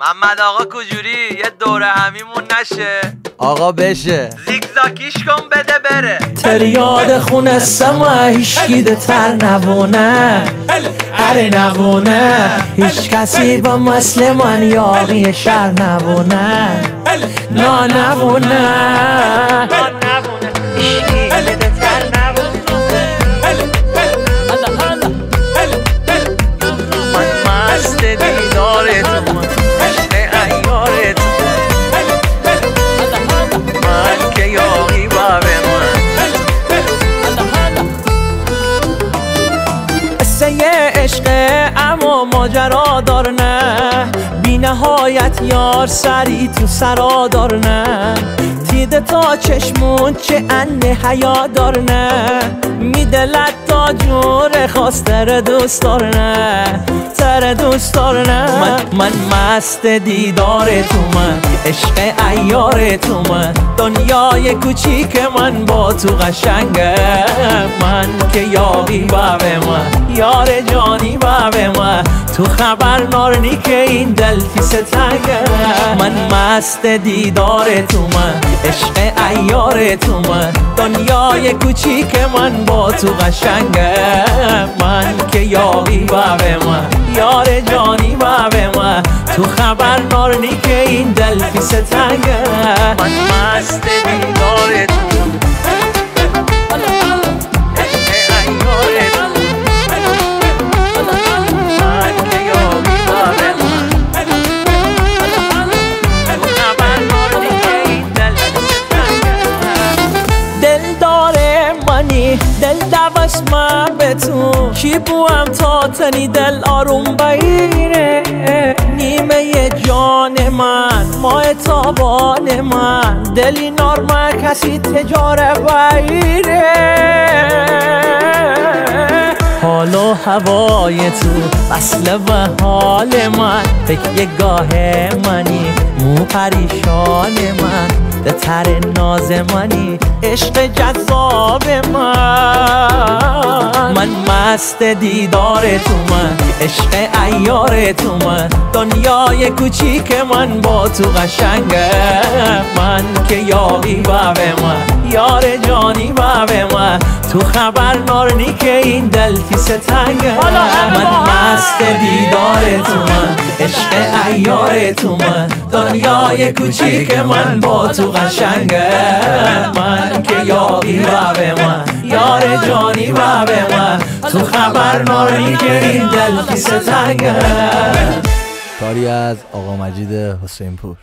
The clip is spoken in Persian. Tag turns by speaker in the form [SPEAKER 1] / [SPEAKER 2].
[SPEAKER 1] محمد آقا کجوری یه دوره همیمون نشه؟
[SPEAKER 2] آقا بشه
[SPEAKER 1] زیگزاکیش کن بده بره.
[SPEAKER 3] تریاد خونه سما هیچگیده تر نبونه، اره نبونه، هیچ کسی با مثل من یاقی شهر نبونه، نا نبونه، هیچگیده تر نبونه. من مست دیدارتون عشقه اما ماجرا دار نه، بی نهایت یار سری تو سرا دار نه، دیده تا چشمون چه انه حیا دار نه، میدلت تا جور خواست تر دوست دار نه، تر دوست دار نه. من مست دیدار تو، من عشق عیار تو، من دنیای کوچیک من با تو قشنگه، من که یاقی بابه من یار جانی بابه من، تو خبر نارنی که این دل فی ستنگه. من مست دیدار تو، من عشق عیار تو، من دنیای کوچیک من با تو قشنگه، من که یاقی بابه من یار جانی بابه من، تو خبر نارنی که این دل فی ستنگه. من مست دیدار تو، دل دوست من به تو کی بوام تا تنی دل آروم بگیره، نیمه جان من ماه تابان من، دلی نارمه کسی تجاره بگیره، حال و هوای تو وصله به حال من، فکر گاه منی مو پریشان من، ده تر ناز منی عشق جذاب من مست دیدار تو، من عشق عیار تو، من دنیای کوچیک من با تو قشنگه، من که یاقی بابه من یار جانی بابه من، تو خبر نارنی که این دل فی ستنگه. من مست دیدار تو، من عشق عیار تو، من دنیای کوچیک من با تو قشنگه، من که یاقی بابه من یار جانی بابه من، تو خبر ناری که این دل فی ستنگه.
[SPEAKER 2] کاری از آقا مجید حسین پور.